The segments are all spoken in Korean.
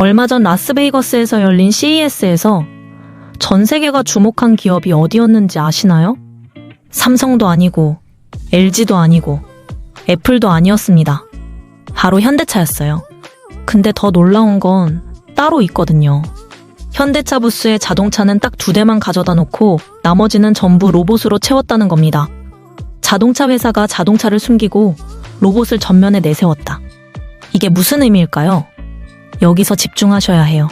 얼마 전 라스베이거스에서 열린 CES에서 전 세계가 주목한 기업이 어디였는지 아시나요? 삼성도 아니고 LG도 아니고 애플도 아니었습니다. 바로 현대차였어요. 근데 더 놀라운 건 따로 있거든요. 현대차 부스에 자동차는 딱 2대만 가져다 놓고 나머지는 전부 로봇으로 채웠다는 겁니다. 자동차 회사가 자동차를 숨기고 로봇을 전면에 내세웠다. 이게 무슨 의미일까요? 여기서 집중하셔야 해요.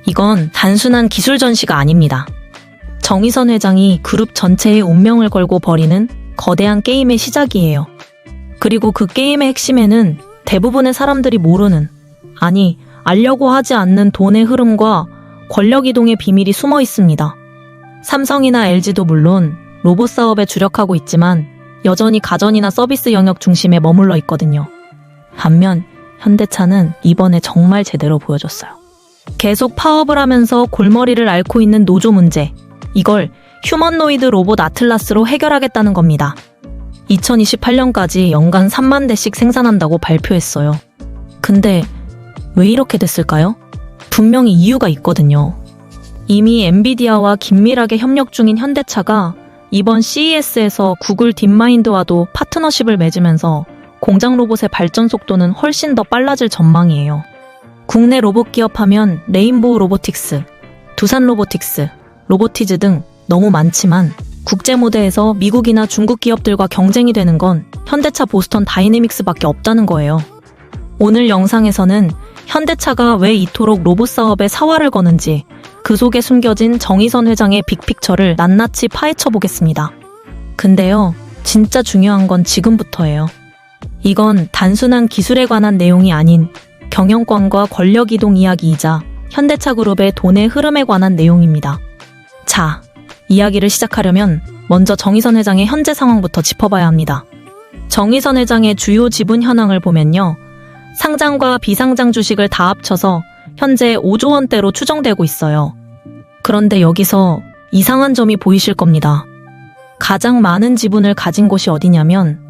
이건 단순한 기술 전시가 아닙니다. 정의선 회장이 그룹 전체의 운명을 걸고 벌이는 거대한 게임의 시작이에요. 그리고 그 게임의 핵심에는 대부분의 사람들이 모르는, 아니, 알려고 하지 않는 돈의 흐름과 권력 이동의 비밀이 숨어 있습니다. 삼성이나 LG도 물론 로봇 사업에 주력하고 있지만 여전히 가전이나 서비스 영역 중심에 머물러 있거든요. 반면 현대차는 이번에 정말 제대로 보여줬어요. 계속 파업을 하면서 골머리를 앓고 있는 노조 문제, 이걸 휴머노이드 로봇 아틀라스로 해결하겠다는 겁니다. 2028년까지 연간 3만 대씩 생산한다고 발표했어요. 근데 왜 이렇게 됐을까요? 분명히 이유가 있거든요. 이미 엔비디아와 긴밀하게 협력 중인 현대차가 이번 CES에서 구글 딥마인드와도 파트너십을 맺으면서 공장 로봇의 발전 속도는 훨씬 더 빨라질 전망이에요. 국내 로봇 기업 하면 레인보우 로보틱스, 두산 로보틱스, 로보티즈 등 너무 많지만 국제 무대에서 미국이나 중국 기업들과 경쟁이 되는 건 현대차 보스턴 다이내믹스밖에 없다는 거예요. 오늘 영상에서는 현대차가 왜 이토록 로봇 사업에 사활을 거는지 그 속에 숨겨진 정의선 회장의 빅픽처를 낱낱이 파헤쳐 보겠습니다. 근데요, 진짜 중요한 건 지금부터예요. 이건 단순한 기술에 관한 내용이 아닌 경영권과 권력 이동 이야기이자 현대차 그룹의 돈의 흐름에 관한 내용입니다. 자, 이야기를 시작하려면 먼저 정의선 회장의 현재 상황부터 짚어봐야 합니다. 정의선 회장의 주요 지분 현황을 보면요, 상장과 비상장 주식을 다 합쳐서 현재 5조 원대로 추정되고 있어요. 그런데 여기서 이상한 점이 보이실 겁니다. 가장 많은 지분을 가진 곳이 어디냐면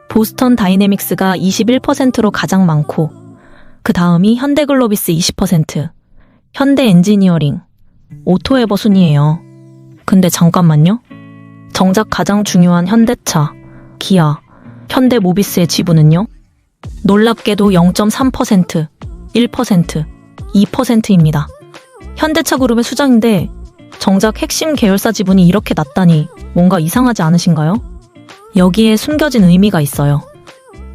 보스턴 다이내믹스가 21%로 가장 많고 그 다음이 현대글로비스 20%, 현대엔지니어링, 오토에버 순이에요. 근데 잠깐만요. 정작 가장 중요한 현대차, 기아, 현대모비스의 지분은요? 놀랍게도 0.3%, 1%, 2%입니다. 현대차 그룹의 수장인데 정작 핵심 계열사 지분이 이렇게 낮다니 뭔가 이상하지 않으신가요? 여기에 숨겨진 의미가 있어요.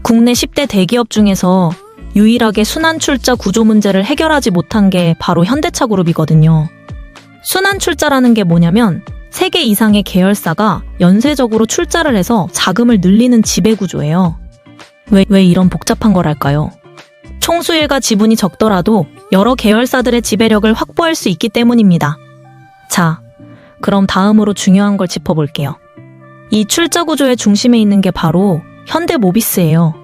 국내 10대 대기업 중에서 유일하게 순환출자 구조 문제를 해결하지 못한 게 바로 현대차 그룹이거든요. 순환출자라는 게 뭐냐면 3개 이상의 계열사가 연쇄적으로 출자를 해서 자금을 늘리는 지배구조예요. 왜 이런 복잡한 걸 할까요? 총수일가 지분이 적더라도 여러 계열사들의 지배력을 확보할 수 있기 때문입니다. 자, 그럼 다음으로 중요한 걸 짚어볼게요. 이 출자 구조의 중심에 있는 게 바로 현대모비스예요.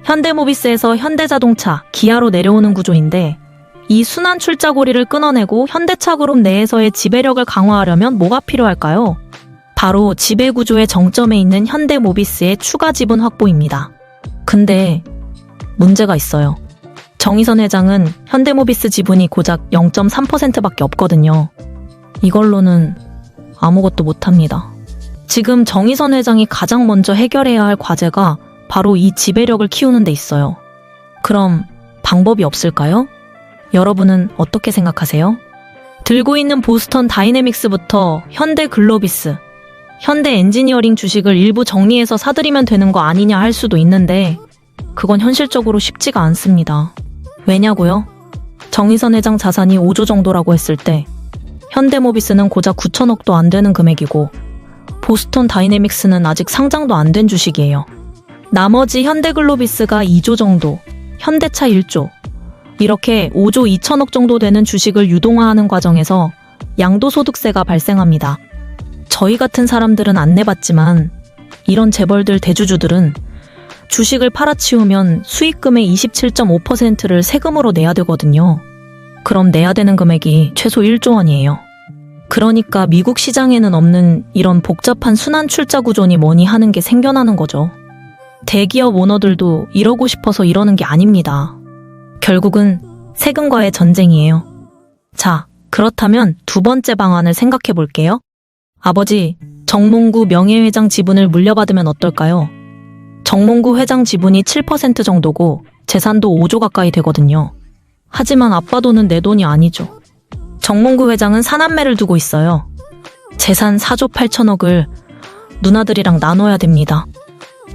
현대모비스에서 현대자동차, 기아로 내려오는 구조인데 이 순환 출자 고리를 끊어내고 현대차 그룹 내에서의 지배력을 강화하려면 뭐가 필요할까요? 바로 지배 구조의 정점에 있는 현대모비스의 추가 지분 확보입니다. 근데 문제가 있어요. 정의선 회장은 현대모비스 지분이 고작 0.3%밖에 없거든요. 이걸로는 아무것도 못합니다. 지금 정의선 회장이 가장 먼저 해결해야 할 과제가 바로 이 지배력을 키우는 데 있어요. 그럼 방법이 없을까요? 여러분은 어떻게 생각하세요? 들고 있는 보스턴 다이내믹스부터 현대글로비스, 현대엔지니어링 주식을 일부 정리해서 사들이면 되는 거 아니냐 할 수도 있는데 그건 현실적으로 쉽지가 않습니다. 왜냐고요? 정의선 회장 자산이 5조 정도라고 했을 때 현대모비스는 고작 9천억도 안 되는 금액이고 보스턴 다이내믹스는 아직 상장도 안 된 주식이에요. 나머지 현대글로비스가 2조 정도, 현대차 1조, 이렇게 5조 2천억 정도 되는 주식을 유동화하는 과정에서 양도소득세가 발생합니다. 저희 같은 사람들은 안 내봤지만 이런 재벌들 대주주들은 주식을 팔아치우면 수익금의 27.5%를 세금으로 내야 되거든요. 그럼 내야 되는 금액이 최소 1조 원이에요. 그러니까 미국 시장에는 없는 이런 복잡한 순환 출자 구조니 뭐니 하는 게 생겨나는 거죠. 대기업 오너들도 이러고 싶어서 이러는 게 아닙니다. 결국은 세금과의 전쟁이에요. 자, 그렇다면 두 번째 방안을 생각해 볼게요. 아버지, 정몽구 명예회장 지분을 물려받으면 어떨까요? 정몽구 회장 지분이 7% 정도고 재산도 5조 가까이 되거든요. 하지만 아빠 돈은 내 돈이 아니죠. 정몽구 회장은 사남매를 두고 있어요. 재산 4조 8천억을 누나들이랑 나눠야 됩니다.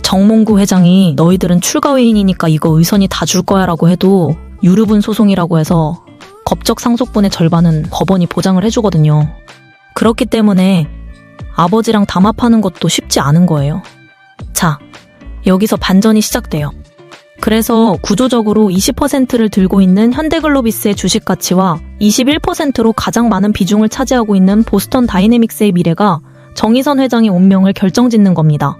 정몽구 회장이 너희들은 출가회인이니까 이거 의선이 다 줄 거야 라고 해도 유류분 소송이라고 해서 법적 상속분의 절반은 법원이 보장을 해주거든요. 그렇기 때문에 아버지랑 담합하는 것도 쉽지 않은 거예요. 자, 여기서 반전이 시작돼요. 그래서 구조적으로 20%를 들고 있는 현대글로비스의 주식 가치와 21%로 가장 많은 비중을 차지하고 있는 보스턴 다이내믹스의 미래가 정의선 회장의 운명을 결정짓는 겁니다.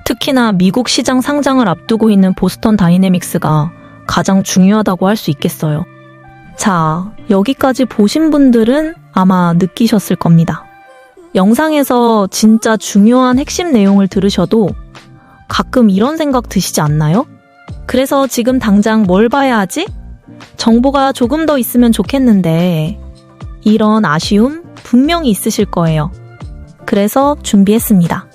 특히나 미국 시장 상장을 앞두고 있는 보스턴 다이내믹스가 가장 중요하다고 할 수 있겠어요. 자, 여기까지 보신 분들은 아마 느끼셨을 겁니다. 영상에서 진짜 중요한 핵심 내용을 들으셔도 가끔 이런 생각 드시지 않나요? 그래서 지금 당장 뭘 봐야 하지? 정보가 조금 더 있으면 좋겠는데 이런 아쉬움 분명히 있으실 거예요. 그래서 준비했습니다.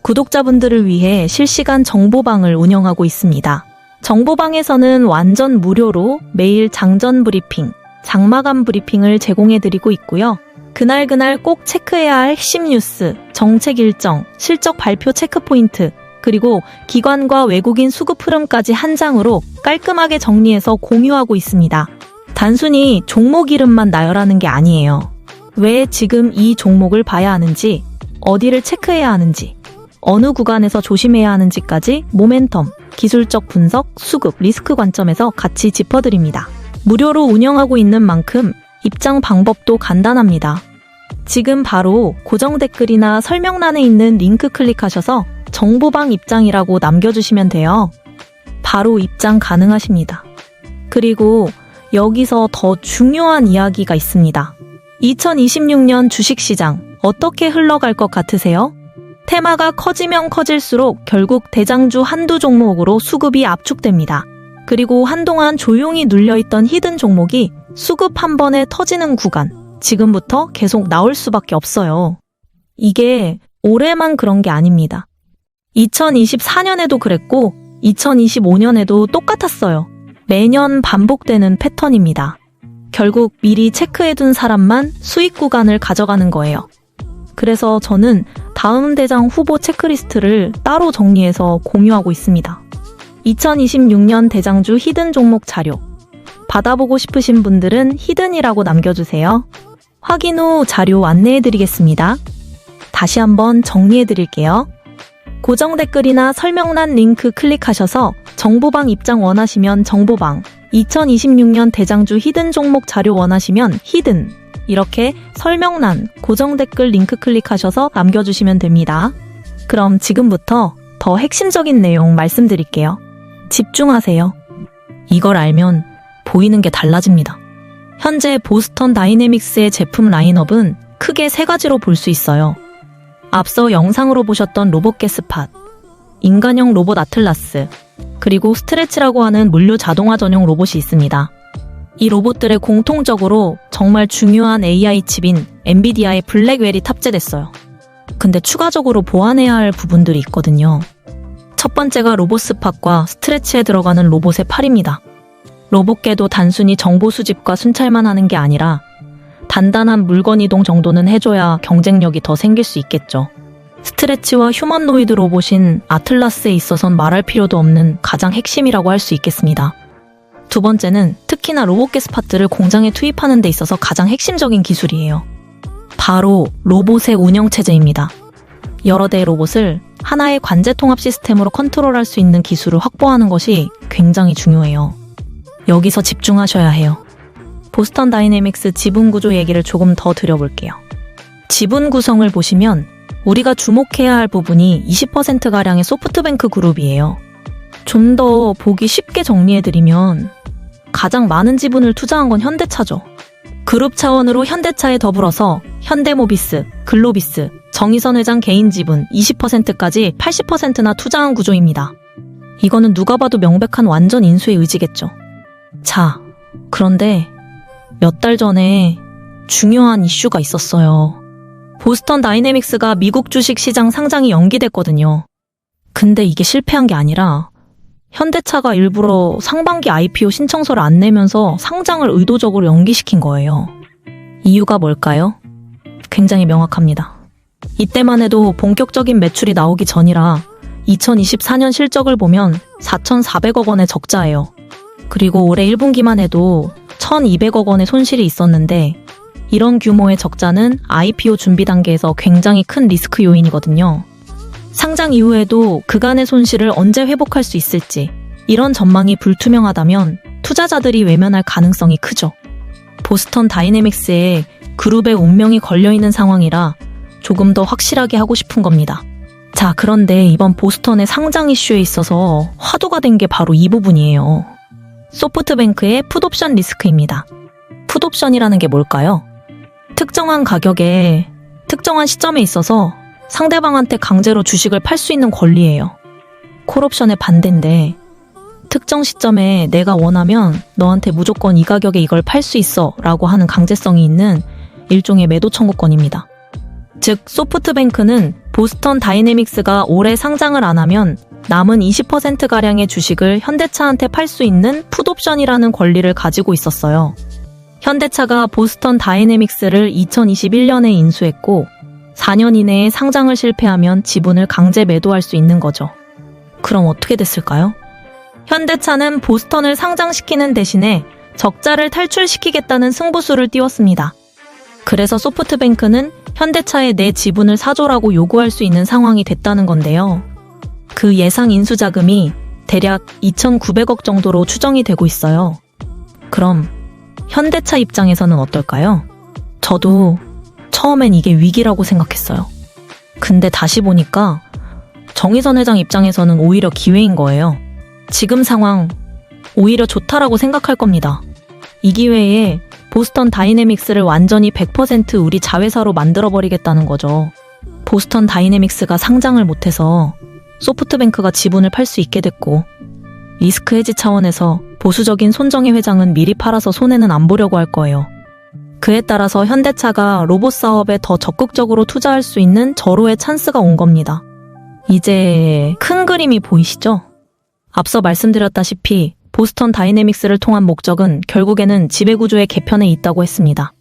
구독자분들을 위해 실시간 정보방을 운영하고 있습니다. 정보방에서는 완전 무료로 매일 장전 브리핑, 장마감 브리핑을 제공해드리고 있고요. 그날 꼭 체크해야 할 핵심 뉴스, 정책 일정, 실적 발표 체크포인트, 그리고 기관과 외국인 수급 흐름까지 한 장으로 깔끔하게 정리해서 공유하고 있습니다. 단순히 종목 이름만 나열하는 게 아니에요. 왜 지금 이 종목을 봐야 하는지, 어디를 체크해야 하는지, 어느 구간에서 조심해야 하는지까지 모멘텀, 기술적 분석, 수급, 리스크 관점에서 같이 짚어드립니다. 무료로 운영하고 있는 만큼 입장 방법도 간단합니다. 지금 바로 고정 댓글이나 설명란에 있는 링크 클릭하셔서 정보방 입장이라고 남겨주시면 돼요. 바로 입장 가능하십니다. 그리고 여기서 더 중요한 이야기가 있습니다. 2026년 주식시장 어떻게 흘러갈 것 같으세요? 테마가 커지면 커질수록 결국 대장주 한두 종목으로 수급이 압축됩니다. 그리고 한동안 조용히 눌려있던 히든 종목이 수급 한 번에 터지는 구간, 지금부터 계속 나올 수밖에 없어요. 이게 올해만 그런 게 아닙니다. 2024년에도 그랬고 2025년에도 똑같았어요. 매년 반복되는 패턴입니다. 결국 미리 체크해둔 사람만 수익 구간을 가져가는 거예요. 그래서 저는 다음 대장 후보 체크리스트를 따로 정리해서 공유하고 있습니다. 2026년 대장주 히든 종목 자료. 받아보고 싶으신 분들은 히든이라고 남겨주세요. 확인 후 자료 안내해드리겠습니다. 다시 한번 정리해드릴게요. 고정 댓글이나 설명란 링크 클릭하셔서 정보방 입장 원하시면 정보방, 2026년 대장주 히든 종목 자료 원하시면 히든, 이렇게 설명란, 고정 댓글 링크 클릭하셔서 남겨주시면 됩니다. 그럼 지금부터 더 핵심적인 내용 말씀드릴게요. 집중하세요. 이걸 알면 보이는 게 달라집니다. 현재 보스턴 다이내믹스의 제품 라인업은 크게 세 가지로 볼 수 있어요. 앞서 영상으로 보셨던 로봇 게스팟, 인간형 로봇 아틀라스, 그리고 스트레치라고 하는 물류 자동화 전용 로봇이 있습니다. 이 로봇들의 공통적으로 정말 중요한 AI 칩인 엔비디아의 블랙웰이 탑재됐어요. 근데 추가적으로 보완해야 할 부분들이 있거든요. 첫 번째가 로봇 스팟과 스트레치에 들어가는 로봇의 팔입니다. 로봇계도 단순히 정보 수집과 순찰만 하는 게 아니라 단단한 물건 이동 정도는 해줘야 경쟁력이 더 생길 수 있겠죠. 스트레치와 휴머노이드 로봇인 아틀라스에 있어선 말할 필요도 없는 가장 핵심이라고 할 수 있겠습니다. 두 번째는 특히나 로봇 게스팟들을 공장에 투입하는 데 있어서 가장 핵심적인 기술이에요. 바로 로봇의 운영체제입니다. 여러 대의 로봇을 하나의 관제 통합 시스템으로 컨트롤할 수 있는 기술을 확보하는 것이 굉장히 중요해요. 여기서 집중하셔야 해요. 보스턴 다이내믹스 지분 구조 얘기를 조금 더 드려볼게요. 지분 구성을 보시면 우리가 주목해야 할 부분이 20%가량의 소프트뱅크 그룹이에요. 좀 더 보기 쉽게 정리해드리면 가장 많은 지분을 투자한 건 현대차죠. 그룹 차원으로 현대차에 더불어서 현대모비스, 글로비스, 정의선 회장 개인 지분 20%까지 80%나 투자한 구조입니다. 이거는 누가 봐도 명백한 완전 인수의 의지겠죠. 자, 그런데 몇 달 전에 중요한 이슈가 있었어요. 보스턴 다이내믹스가 미국 주식 시장 상장이 연기됐거든요. 근데 이게 실패한 게 아니라 현대차가 일부러 상반기 IPO 신청서를 안 내면서 상장을 의도적으로 연기시킨 거예요. 이유가 뭘까요? 굉장히 명확합니다. 이때만 해도 본격적인 매출이 나오기 전이라 2024년 실적을 보면 4,400억 원의 적자예요. 그리고 올해 1분기만 해도 1,200억 원의 손실이 있었는데 이런 규모의 적자는 IPO 준비 단계에서 굉장히 큰 리스크 요인이거든요. 상장 이후에도 그간의 손실을 언제 회복할 수 있을지 이런 전망이 불투명하다면 투자자들이 외면할 가능성이 크죠. 보스턴 다이내믹스에 그룹의 운명이 걸려있는 상황이라 조금 더 확실하게 하고 싶은 겁니다. 자, 그런데 이번 보스턴의 상장 이슈에 있어서 화두가 된 게 바로 이 부분이에요. 소프트뱅크의 풋옵션 리스크입니다. 풋옵션이라는 게 뭘까요? 특정한 가격에 특정한 시점에 있어서 상대방한테 강제로 주식을 팔 수 있는 권리예요. 콜옵션의 반대인데 특정 시점에 내가 원하면 너한테 무조건 이 가격에 이걸 팔 수 있어 라고 하는 강제성이 있는 일종의 매도 청구권입니다. 즉 소프트뱅크는 보스턴 다이내믹스가 올해 상장을 안 하면 남은 20%가량의 주식을 현대차한테 팔 수 있는 풋옵션이라는 권리를 가지고 있었어요. 현대차가 보스턴 다이내믹스를 2021년에 인수했고 4년 이내에 상장을 실패하면 지분을 강제 매도할 수 있는 거죠. 그럼 어떻게 됐을까요? 현대차는 보스턴을 상장시키는 대신에 적자를 탈출시키겠다는 승부수를 띄웠습니다. 그래서 소프트뱅크는 현대차에 내 지분을 사줘라고 요구할 수 있는 상황이 됐다는 건데요. 그 예상 인수 자금이 대략 2,900억 정도로 추정이 되고 있어요. 그럼 현대차 입장에서는 어떨까요? 저도 처음엔 이게 위기라고 생각했어요. 근데 다시 보니까 정의선 회장 입장에서는 오히려 기회인 거예요. 지금 상황 오히려 좋다라고 생각할 겁니다. 이 기회에 보스턴 다이내믹스를 완전히 100% 우리 자회사로 만들어버리겠다는 거죠. 보스턴 다이내믹스가 상장을 못해서 소프트뱅크가 지분을 팔 수 있게 됐고 리스크 해지 차원에서 보수적인 손정혜 회장은 미리 팔아서 손해는 안 보려고 할 거예요. 그에 따라서 현대차가 로봇 사업에 더 적극적으로 투자할 수 있는 절호의 찬스가 온 겁니다. 이제 큰 그림이 보이시죠? 앞서 말씀드렸다시피 보스턴 다이내믹스를 통한 목적은 결국에는 지배구조의 개편에 있다고 했습니다.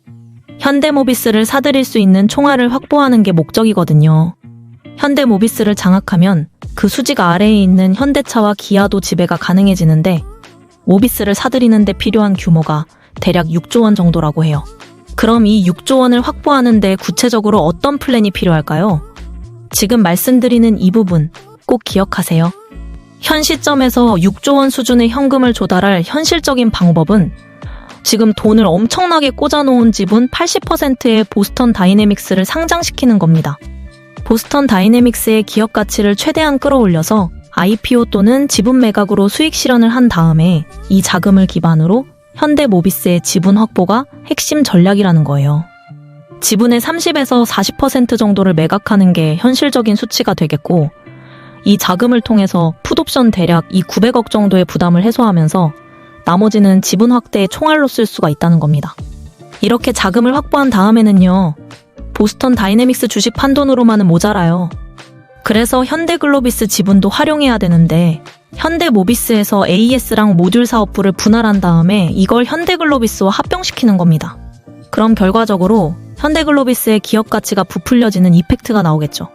현대모비스를 사들일 수 있는 총알을 확보하는 게 목적이거든요. 현대모비스를 장악하면 그 수직 아래에 있는 현대차와 기아도 지배가 가능해지는데 모비스를 사들이는 데 필요한 규모가 대략 6조 원 정도라고 해요. 그럼 이 6조 원을 확보하는 데 구체적으로 어떤 플랜이 필요할까요? 지금 말씀드리는 이 부분 꼭 기억하세요. 현 시점에서 6조 원 수준의 현금을 조달할 현실적인 방법은 지금 돈을 엄청나게 꽂아놓은 지분 80%의 보스턴 다이내믹스를 상장시키는 겁니다. 보스턴 다이내믹스의 기업 가치를 최대한 끌어올려서 IPO 또는 지분 매각으로 수익 실현을 한 다음에 이 자금을 기반으로 현대모비스의 지분 확보가 핵심 전략이라는 거예요. 지분의 30에서 40% 정도를 매각하는 게 현실적인 수치가 되겠고 이 자금을 통해서 풋옵션 대략 이 900억 정도의 부담을 해소하면서 나머지는 지분 확대의 총알로 쓸 수가 있다는 겁니다. 이렇게 자금을 확보한 다음에는요. 보스턴 다이내믹스 주식 판돈으로만은 모자라요. 그래서 현대글로비스 지분도 활용해야 되는데 현대모비스에서 AS랑 모듈 사업부를 분할한 다음에 이걸 현대글로비스와 합병시키는 겁니다. 그럼 결과적으로 현대글로비스의 기업 가치가 부풀려지는 이펙트가 나오겠죠.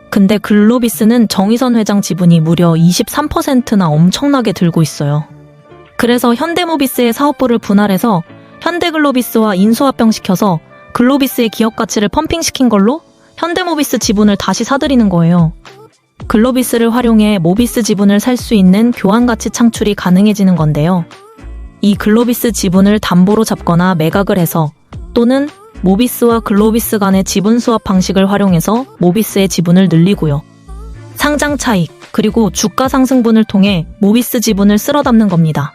근데 글로비스는 정의선 회장 지분이 무려 23%나 엄청나게 들고 있어요. 그래서 현대모비스의 사업부를 분할해서 현대글로비스와 인수합병시켜서 글로비스의 기업 가치를 펌핑시킨 걸로 현대모비스 지분을 다시 사들이는 거예요. 글로비스를 활용해 모비스 지분을 살 수 있는 교환가치 창출이 가능해지는 건데요. 이 글로비스 지분을 담보로 잡거나 매각을 해서 또는 모비스와 글로비스 간의 지분 수합 방식을 활용해서 모비스의 지분을 늘리고요. 상장 차익 그리고 주가 상승분을 통해 모비스 지분을 쓸어 담는 겁니다.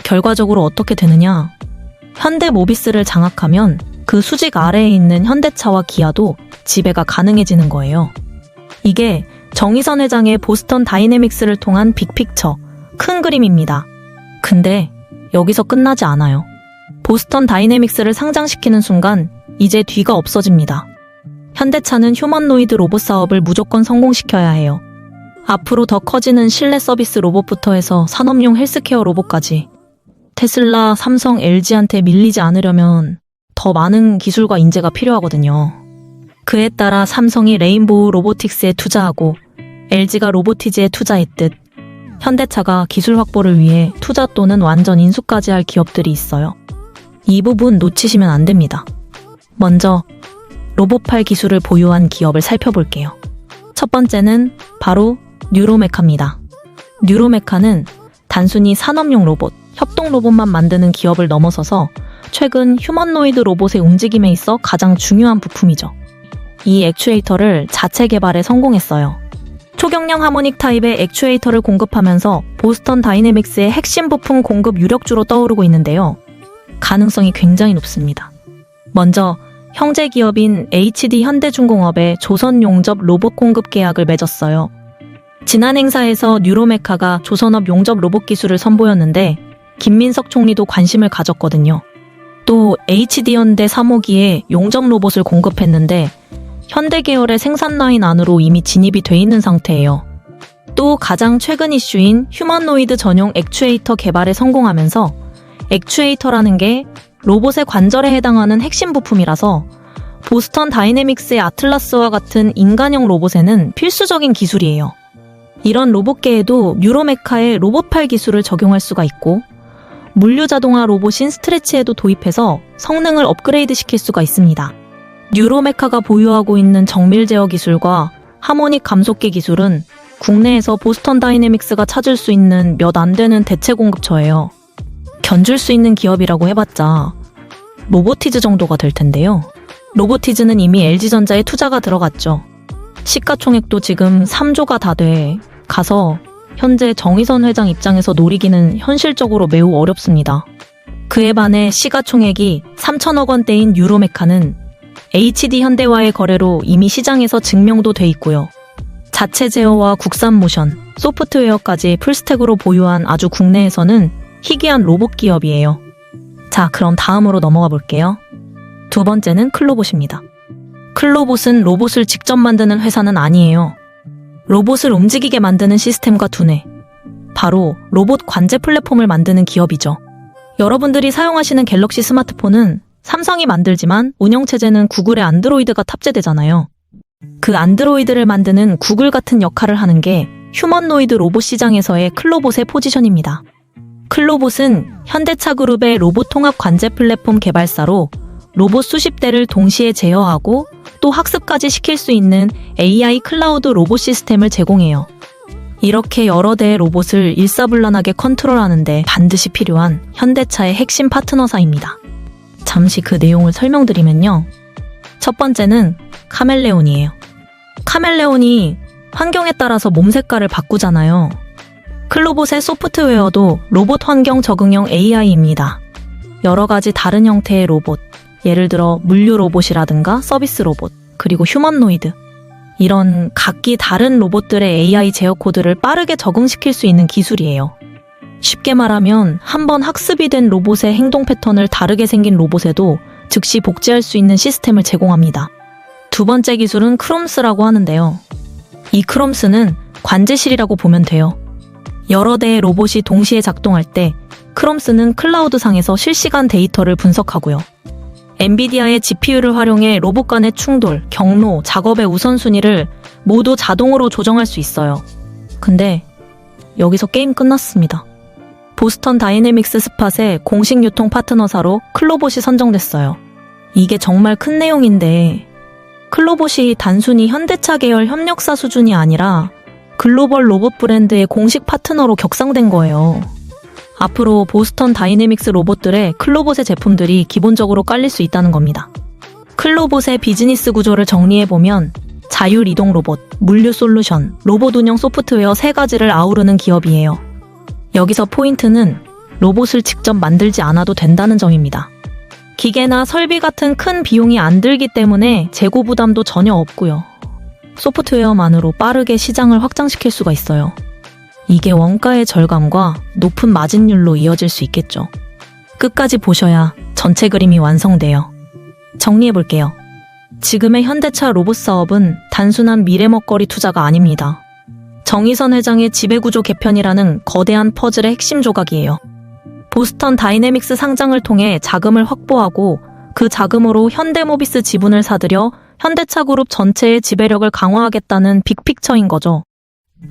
결과적으로 어떻게 되느냐? 현대 모비스를 장악하면 그 수직 아래에 있는 현대차와 기아도 지배가 가능해지는 거예요. 이게 정의선 회장의 보스턴 다이내믹스를 통한 빅픽처, 큰 그림입니다. 근데 여기서 끝나지 않아요. 보스턴 다이내믹스를 상장시키는 순간 이제 뒤가 없어집니다. 현대차는 휴머노이드 로봇 사업을 무조건 성공시켜야 해요. 앞으로 더 커지는 실내 서비스 로봇부터 해서 산업용 헬스케어 로봇까지 테슬라, 삼성, LG한테 밀리지 않으려면 더 많은 기술과 인재가 필요하거든요. 그에 따라 삼성이 레인보우 로보틱스에 투자하고 LG가 로보티즈에 투자했듯 현대차가 기술 확보를 위해 투자 또는 완전 인수까지 할 기업들이 있어요. 이 부분 놓치시면 안 됩니다. 먼저 로봇팔 기술을 보유한 기업을 살펴볼게요. 첫 번째는 바로 뉴로메카입니다. 뉴로메카는 단순히 산업용 로봇, 협동 로봇만 만드는 기업을 넘어서서 최근 휴머노이드 로봇의 움직임에 있어 가장 중요한 부품이죠. 이 액추에이터를 자체 개발에 성공했어요. 초경량 하모닉 타입의 액추에이터를 공급하면서 보스턴 다이내믹스의 핵심 부품 공급 유력주로 떠오르고 있는데요. 가능성이 굉장히 높습니다. 먼저 형제 기업인 HD 현대중공업의 조선 용접 로봇 공급 계약을 맺었어요. 지난 행사에서 뉴로메카가 조선업 용접 로봇 기술을 선보였는데 김민석 총리도 관심을 가졌거든요. 또 HD현대 3호기에 용접 로봇을 공급했는데 현대 계열의 생산 라인 안으로 이미 진입이 돼 있는 상태예요. 또 가장 최근 이슈인 휴머노이드 전용 액추에이터 개발에 성공하면서 액추에이터라는 게 로봇의 관절에 해당하는 핵심 부품이라서 보스턴 다이내믹스의 아틀라스와 같은 인간형 로봇에는 필수적인 기술이에요. 이런 로봇계에도 뉴로메카의 로봇팔 기술을 적용할 수가 있고 물류자동화 로봇인 스트레치에도 도입해서 성능을 업그레이드 시킬 수가 있습니다. 뉴로메카가 보유하고 있는 정밀 제어 기술과 하모닉 감속기 기술은 국내에서 보스턴 다이내믹스가 찾을 수 있는 몇 안 되는 대체 공급처예요. 견줄 수 있는 기업이라고 해봤자 로보티즈 정도가 될 텐데요. 로보티즈는 이미 LG전자에 투자가 들어갔죠. 시가총액도 지금 3조가 다 돼 가서 현재 정의선 회장 입장에서 노리기는 현실적으로 매우 어렵습니다. 그에 반해 시가총액이 3천억 원대인 뉴로메카는 HD 현대와의 거래로 이미 시장에서 증명도 돼 있고요. 자체 제어와 국산 모션, 소프트웨어까지 풀스택으로 보유한 아주 국내에서는 희귀한 로봇 기업이에요. 자, 그럼 다음으로 넘어가 볼게요. 두 번째는 클로봇입니다. 클로봇은 로봇을 직접 만드는 회사는 아니에요. 로봇을 움직이게 만드는 시스템과 두뇌, 바로 로봇 관제 플랫폼을 만드는 기업이죠. 여러분들이 사용하시는 갤럭시 스마트폰은 삼성이 만들지만 운영체제는 구글의 안드로이드가 탑재되잖아요. 그 안드로이드를 만드는 구글 같은 역할을 하는 게 휴머노이드 로봇 시장에서의 클로봇의 포지션입니다. 클로봇은 현대차 그룹의 로봇 통합 관제 플랫폼 개발사로 로봇 수십 대를 동시에 제어하고 또 학습까지 시킬 수 있는 AI 클라우드 로봇 시스템을 제공해요. 이렇게 여러 대의 로봇을 일사불란하게 컨트롤하는데 반드시 필요한 현대차의 핵심 파트너사입니다. 잠시 그 내용을 설명드리면요. 첫 번째는 카멜레온이에요. 카멜레온이 환경에 따라서 몸 색깔을 바꾸잖아요. 클로봇의 소프트웨어도 로봇 환경 적응형 AI입니다. 여러 가지 다른 형태의 로봇, 예를 들어 물류 로봇이라든가 서비스 로봇, 그리고 휴머노이드, 이런 각기 다른 로봇들의 AI 제어 코드를 빠르게 적응시킬 수 있는 기술이에요. 쉽게 말하면 한번 학습이 된 로봇의 행동 패턴을 다르게 생긴 로봇에도 즉시 복제할 수 있는 시스템을 제공합니다. 두 번째 기술은 크롬스라고 하는데요. 이 크롬스는 관제실이라고 보면 돼요. 여러 대의 로봇이 동시에 작동할 때 크롬스는 클라우드상에서 실시간 데이터를 분석하고요. 엔비디아의 GPU를 활용해 로봇 간의 충돌, 경로, 작업의 우선순위를 모두 자동으로 조정할 수 있어요. 근데 여기서 게임 끝났습니다. 보스턴 다이내믹스 스팟의 공식 유통 파트너사로 클로봇이 선정됐어요. 이게 정말 큰 내용인데 클로봇이 단순히 현대차 계열 협력사 수준이 아니라 글로벌 로봇 브랜드의 공식 파트너로 격상된 거예요. 앞으로 보스턴 다이내믹스 로봇들의 클로봇의 제품들이 기본적으로 깔릴 수 있다는 겁니다. 클로봇의 비즈니스 구조를 정리해보면 자율 이동 로봇, 물류 솔루션, 로봇 운영 소프트웨어 3가지를 아우르는 기업이에요. 여기서 포인트는 로봇을 직접 만들지 않아도 된다는 점입니다. 기계나 설비 같은 큰 비용이 안 들기 때문에 재고 부담도 전혀 없고요. 소프트웨어만으로 빠르게 시장을 확장시킬 수가 있어요. 이게 원가의 절감과 높은 마진율로 이어질 수 있겠죠. 끝까지 보셔야 전체 그림이 완성돼요. 정리해볼게요. 지금의 현대차 로봇 사업은 단순한 미래 먹거리 투자가 아닙니다. 정의선 회장의 지배구조 개편이라는 거대한 퍼즐의 핵심 조각이에요. 보스턴 다이내믹스 상장을 통해 자금을 확보하고 그 자금으로 현대모비스 지분을 사들여 현대차 그룹 전체의 지배력을 강화하겠다는 빅픽처인 거죠.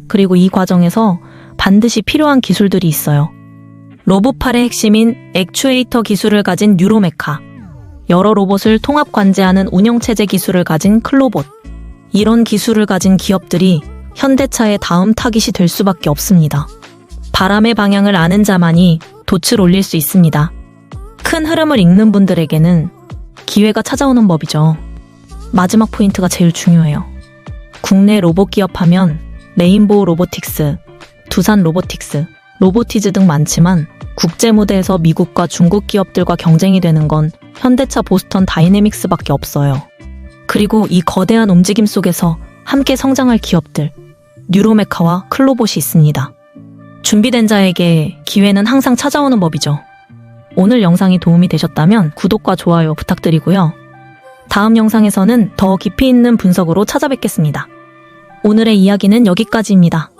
그리고 이 과정에서 반드시 필요한 기술들이 있어요. 로봇팔의 핵심인 액추에이터 기술을 가진 뉴로메카, 여러 로봇을 통합 관제하는 운영체제 기술을 가진 클로봇, 이런 기술을 가진 기업들이 현대차의 다음 타깃이 될 수밖에 없습니다. 바람의 방향을 아는 자만이 돛을 올릴 수 있습니다. 큰 흐름을 읽는 분들에게는 기회가 찾아오는 법이죠. 마지막 포인트가 제일 중요해요. 국내 로봇 기업 하면 레인보우 로보틱스, 두산 로보틱스, 로보티즈 등 많지만 국제 무대에서 미국과 중국 기업들과 경쟁이 되는 건 현대차 보스턴 다이내믹스밖에 없어요. 그리고 이 거대한 움직임 속에서 함께 성장할 기업들, 뉴로메카와 클로봇이 있습니다. 준비된 자에게 기회는 항상 찾아오는 법이죠. 오늘 영상이 도움이 되셨다면 구독과 좋아요 부탁드리고요. 다음 영상에서는 더 깊이 있는 분석으로 찾아뵙겠습니다. 오늘의 이야기는 여기까지입니다.